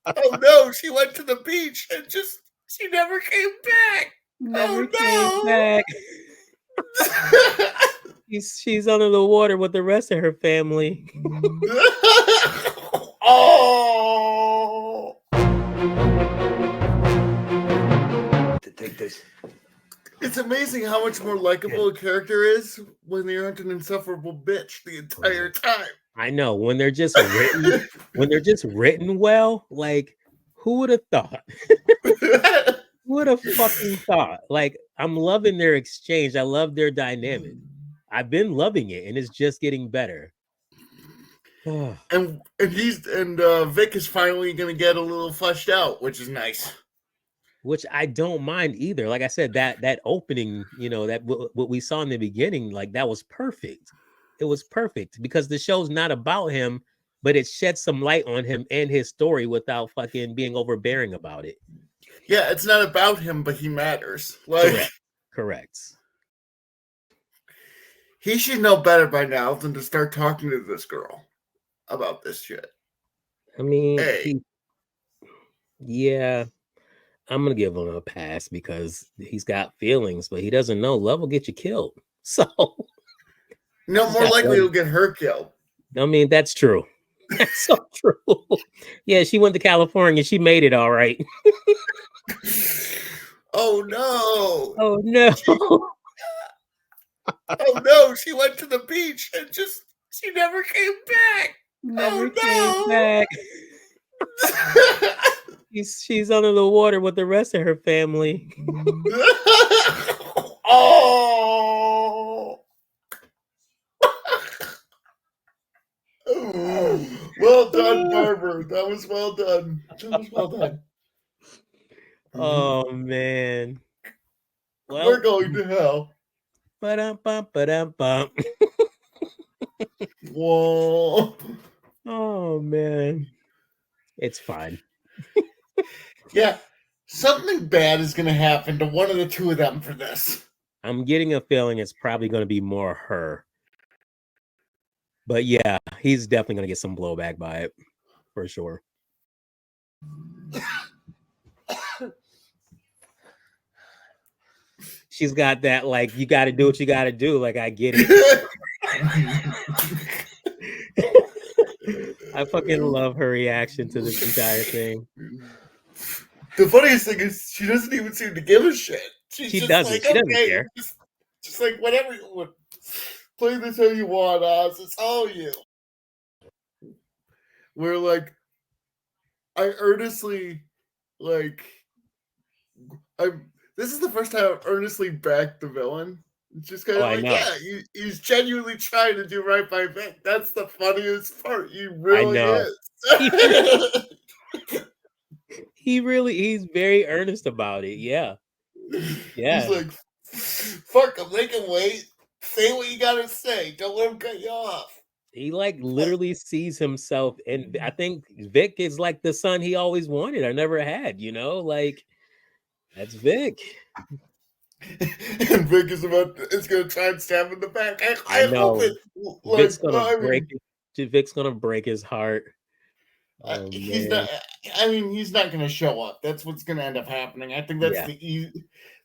Oh no, she went to the beach and she never came back. Never came Oh back. no. She's under the water with the rest of her family. Oh. To take this. It's amazing how much more likable a character is when they aren't an insufferable bitch the entire time. I know when they're just written well, like who would have thought? Who would have fucking thought? Like I'm loving their exchange. I love their dynamic. I've been loving it and it's just getting better. and Vic is finally gonna get a little fleshed out, which is nice. Which I don't mind either. Like I said, that opening, that what we saw in the beginning, like that was perfect. It was perfect because the show's not about him, but it sheds some light on him and his story without fucking being overbearing about it. Yeah, it's not about him, but he matters. Like Correct. He should know better by now than to start talking to this girl about this shit. I mean, Hey. Yeah, I'm gonna give him a pass because he's got feelings, but he doesn't know love will get you killed. So no, more likely he'll get her killed. I mean, that's true. That's so true. Yeah, she went to California. She made it all right. Oh no! Oh no! Oh no! She went to the beach and she never came back. Never came back. She's under the water with the rest of her family. Oh! Well done, Barber. That was well done. Oh man. Well, we're going to hell. Ba-dum-bum. Whoa. Oh man. It's fine. Yeah. Something bad is going to happen to one of the two of them for this. I'm getting a feeling it's probably going to be more her. But yeah, he's definitely going to get some blowback by it. For sure. She's got that, like, you got to do what you got to do. Like, I get it. I fucking love her reaction to this entire thing. The funniest thing is she doesn't even seem to give a shit. She doesn't. Like, she doesn't care. Just like, whatever you want. Play this how you want, Oz. It's all you. We're like, I earnestly, like, this is the first time I've earnestly backed the villain. It's just kind of he's genuinely trying to do right by Vic. That's the funniest part. He really is. He's very earnest about it. Yeah. He's like, fuck him, make him wait. Say what you gotta say. Don't let him cut you off. He like literally sees himself, and I think Vic is like the son he always wanted or never had, like that's Vic. And Vic is gonna try and stab him in the back. I know. Hope it, Vic's gonna Vic's gonna break his heart. He's not. I mean, he's not going to show up. That's what's going to end up happening. I think that's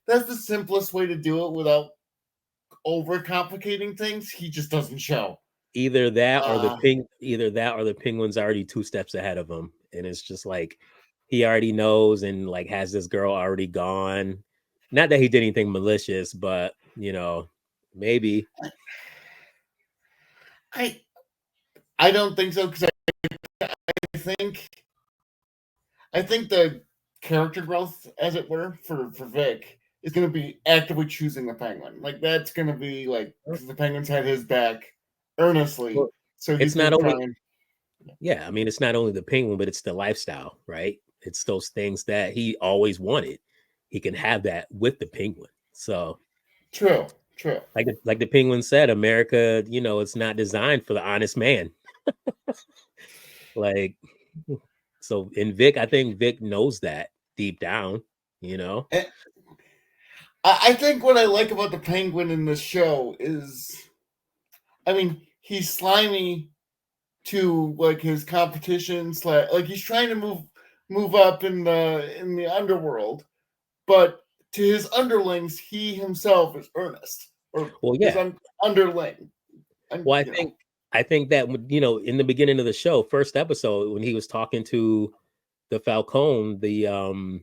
that's the simplest way to do it without overcomplicating things. He just doesn't show. Either that or the penguin's already 2 steps ahead of him, and it's just like he already knows and like has this girl already gone. Not that he did anything malicious, but maybe. I don't think so, because I think the character growth, as it were, for Vic is going to be actively choosing the penguin. Like, that's going to be like, because the penguin's had his back earnestly. Well, so he's not only. Yeah, I mean, it's not only the penguin, but it's the lifestyle, right? It's those things that he always wanted. He can have that with the penguin. So true. Like the penguin said, America, it's not designed for the honest man. Like, so in Vic, I think Vic knows that deep down, And I think what I like about the penguin in the show is, I mean, he's slimy to like his competition. Like, he's trying to move move up in the underworld, but to his underlings, he himself is Ernest, or Well, his yeah. underling. And Well, I think that in the beginning of the show, first episode, when he was talking to the Falcone, the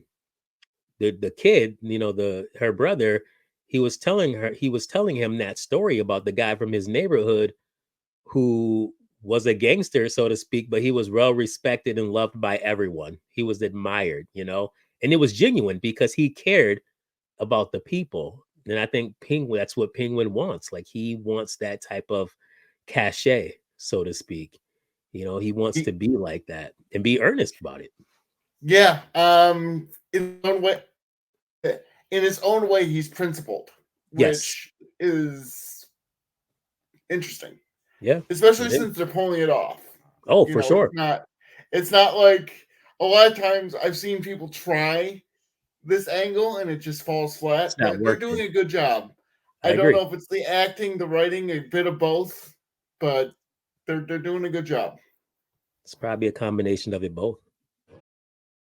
kid, her brother, he was telling him that story about the guy from his neighborhood who was a gangster, so to speak, but he was well respected and loved by everyone. He was admired, and it was genuine because he cared about the people. And I think that's what Penguin wants. Like, he wants that type of cachet, so to speak. He wants to be like that and be earnest about it. Yeah. In his own way, he's principled, Yes. which is interesting. Yeah. Especially since they're pulling it off. Oh, for sure. It's not like a lot of times I've seen people try this angle and it just falls flat. It's not They're doing working. a good job. I I don't agree. know if it's the acting, the writing, a bit of both, but they're doing a good job. It's probably a combination of it both.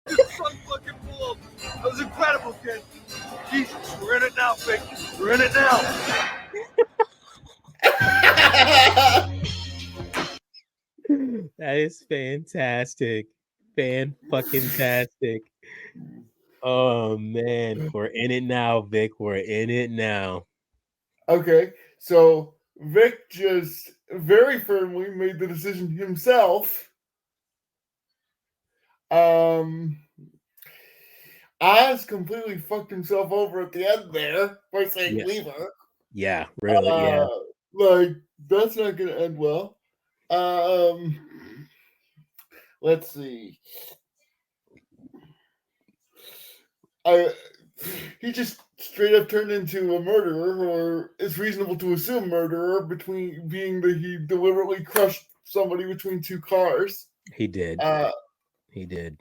Fucking pull. That was incredible, kid. Jesus, we're in it now, Vic. We're in it now. That is fantastic. Fan-fucking-tastic. Oh, man. We're in it now, Vic. We're in it now. Okay, so Vic just very firmly made the decision himself. Oz completely fucked himself over at the end there by saying Yeah. leave her. Yeah, really, yeah. Like, that's not going to end well. Let's see. He just straight up turned into a murderer, or it's reasonable to assume murderer, between being that he deliberately crushed somebody between two cars. He did. He did.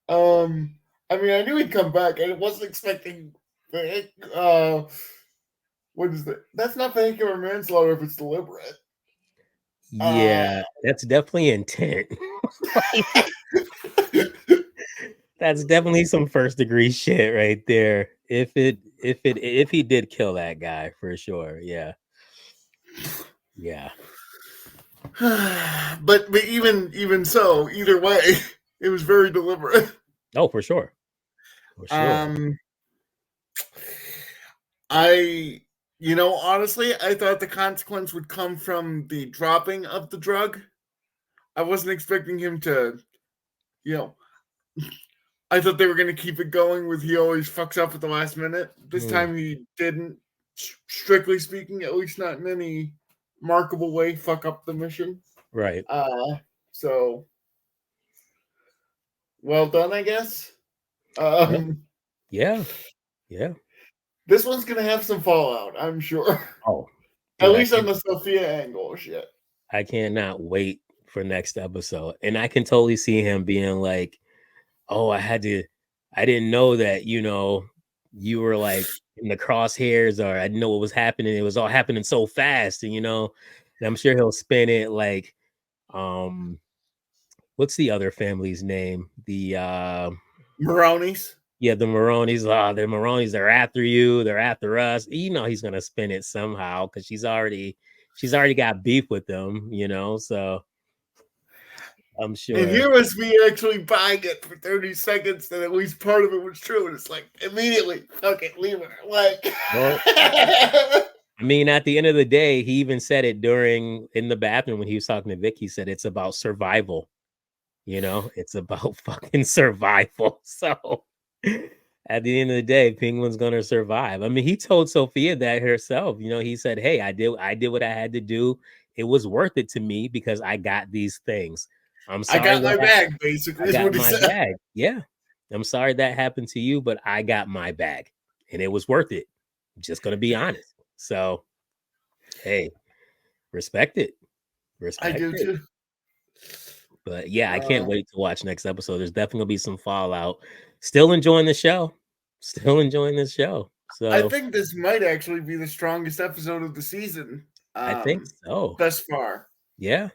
I mean, I knew he'd come back. I wasn't expecting what is that? That's not vehicular manslaughter if it's deliberate. Yeah, that's definitely intent. That's definitely some first degree shit right there. If he did kill that guy, for sure. Yeah. Yeah. But even so, either way, it was very deliberate. Oh, for sure. For sure. Honestly, I thought the consequence would come from the dropping of the drug. I wasn't expecting him to, I thought they were going to keep it going with he always fucks up at the last minute. This time he didn't, strictly speaking, at least not in any markable way, fuck up the mission. Right. So, well done, I guess. Yeah. This one's going to have some fallout, I'm sure. Oh. Dude, at least on the Sophia angle, shit. I cannot wait for next episode. And I can totally see him being like, oh, I didn't know that, you were like in the crosshairs, or I didn't know what was happening. It was all happening so fast. And I'm sure he'll spin it like, what's the other family's name? The Maronis. Yeah, the Maronis. The Maronis, they're after you, they're after us. He's gonna spin it somehow because she's already got beef with them, so I'm sure. And here was me actually buying it for 30 seconds, and at least part of it was true. And it's like, immediately, fucking leave her. Like, well, I mean, at the end of the day, he even said it in the bathroom when he was talking to Vic. He said it's about survival. It's about fucking survival. So at the end of the day, Penguin's gonna survive. I mean, he told Sophia that herself. He said, "Hey, I did what I had to do. It was worth it to me because I got these things. I'm sorry. I got my bag, basically. I got my bag. Yeah. I'm sorry that happened to you, but I got my bag and it was worth it. I'm just gonna be honest. So, hey, respect it. I do too. But yeah, I can't wait to watch next episode. There's definitely gonna be some fallout. Still enjoying the show. So I think this might actually be the strongest episode of the season. I think so. Thus far. Yeah.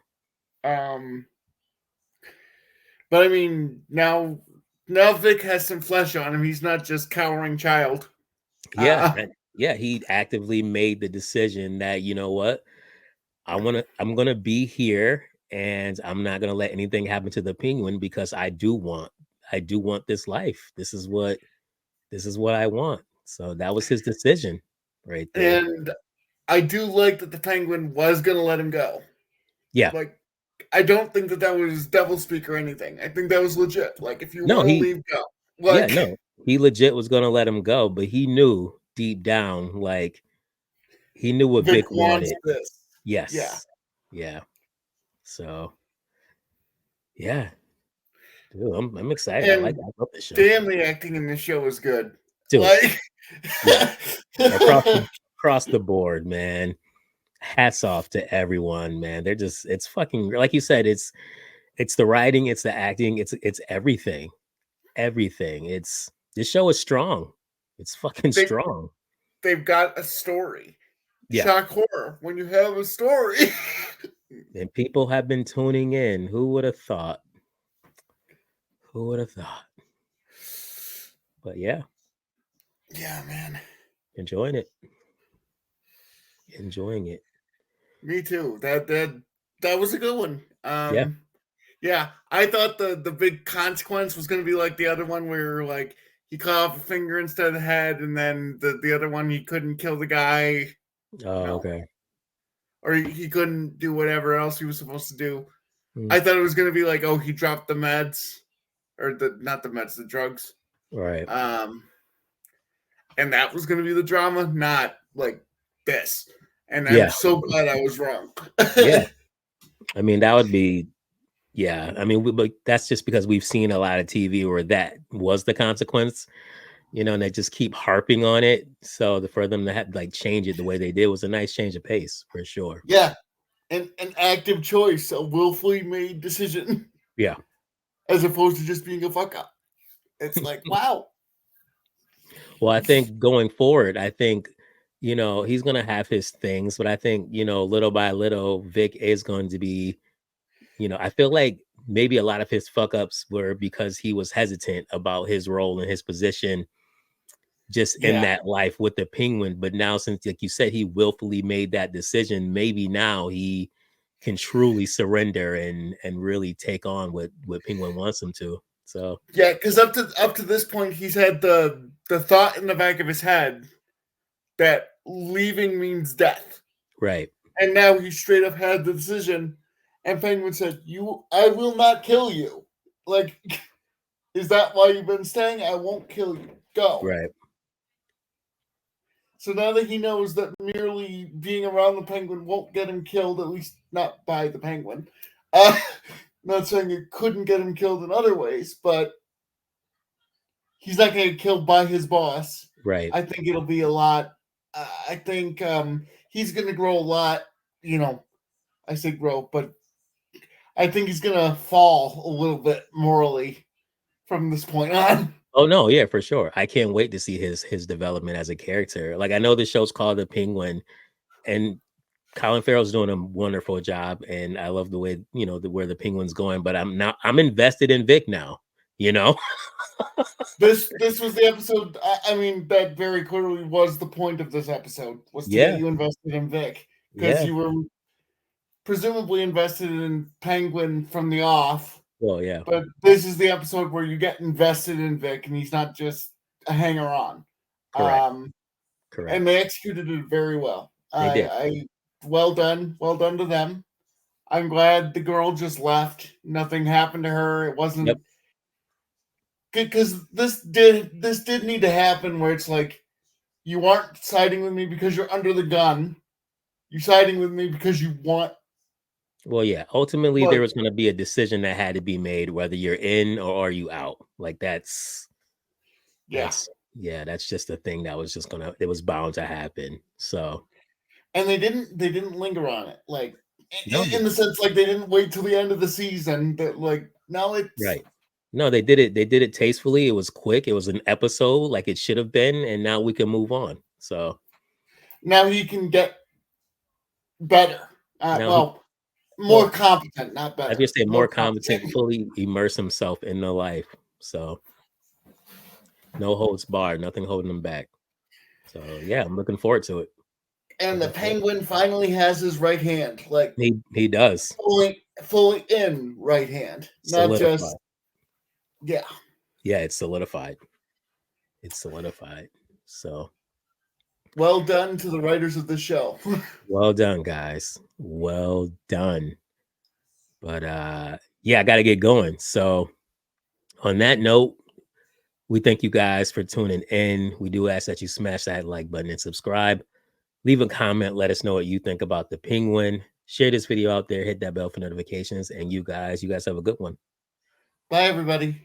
But I mean, now Vic has some flesh on him. He's not just cowering child. Yeah, he actively made the decision that, you know what, I'm gonna be here, and I'm not gonna let anything happen to the Penguin because I do want this life. This is what I want. So that was his decision right there. And I do like that the Penguin was going to let him go. Yeah. Like, I don't think that was devil speak or anything. I think that was legit. Like, if you No, want to he leave, go. Like, yeah, no. He legit was gonna let him go, but he knew deep down, like, he knew what Vic Vic wants wanted. this. Yes. Yeah. So yeah. Dude, I'm excited. I And love this show. damn, the acting in this show is good. Dude, Like, yeah. Across the board, man. Hats off to everyone, man. They're just, it's fucking, like you said, it's the writing, it's the acting, it's everything. Everything. This show is strong. It's fucking strong. They've got a story. Yeah. Shock horror when you have a story. And people have been tuning in. Who would have thought? Who would have thought? But yeah. Yeah, man. Enjoying it. Me too. That was a good one. Yeah. Yeah, I thought the big consequence was going to be like the other one where like he cut off a finger instead of the head, and then the other one he couldn't kill the guy. Oh, okay. Or he couldn't do whatever else he was supposed to do. Mm. I thought it was going to be like, oh, he dropped the meds, or not the meds, the drugs. Right. And that was going to be the drama, not like this. And Yeah. I'm so glad I was wrong. Yeah. I mean, that would be, yeah. I mean, but that's just because we've seen a lot of TV where that was the consequence, and they just keep harping on it. So for them to have like change it the way they did was a nice change of pace for sure. Yeah. An active choice, a willfully made decision. Yeah. As opposed to just being a fuck up. It's like, wow. Well, I think going forward, he's going to have his things, but I think, little by little, Vic is going to be, I feel like maybe a lot of his fuck ups were because he was hesitant about his role and his position just in that life with the Penguin. But now, since, like you said, he willfully made that decision, maybe now he can truly surrender and really take on what Penguin wants him to. So yeah, because up to this point, he's had the thought in the back of his head that leaving means death. Right. And now he straight up had the decision, and Penguin said, I will not kill you. Like, is that why you've been staying? I won't kill you. Go. Right. So now that he knows that merely being around the Penguin won't get him killed, at least not by the Penguin. Not saying it couldn't get him killed in other ways, but he's not going to get killed by his boss. Right. I think it'll be a lot. I think he's going to grow a lot. I say grow, but I think he's going to fall a little bit morally from this point on. Oh no, yeah, for sure. I can't wait to see his development as a character. Like, I know the show's called The Penguin, and Colin Farrell's doing a wonderful job, and I love the way where the Penguin's going. But I'm invested in Vic now. This was the episode. I mean, that very clearly was the point of this episode, was to get you invested in Vic, because you were presumably invested in Penguin from the off. Well, yeah. But this is the episode where you get invested in Vic, and he's not just a hanger-on. Correct. And they executed it very well. They did. Well done to them. I'm glad the girl just left. Nothing happened to her. It wasn't because this did need to happen, where it's like, you aren't siding with me because you're under the gun. You're siding with me because you want. Well, yeah. Ultimately, there was going to be a decision that had to be made, whether you're in or are you out. Like, that's just a thing that was it was bound to happen. So, and they didn't linger on it, like in the sense, like, they didn't wait till the end of the season. That, like, now it's right. No, they did it tastefully. It was quick. It was an episode like it should have been, and now we can move on. So now he can get better. More competent, not better. I just say more competent, fully immerse himself in the life. So no holds barred, nothing holding him back. So yeah, I'm looking forward to it. And the Penguin finally has his right hand, like he does fully in right hand, not just yeah. It's solidified. It's solidified. So well done to the writers of the show. Well done, guys. Well done. But yeah, I got to get going. So on that note, we thank you guys for tuning in. We do ask that you smash that like button and subscribe. Leave a comment. Let us know what you think about the Penguin. Share this video out there. Hit that bell for notifications. And you guys have a good one. Bye, everybody.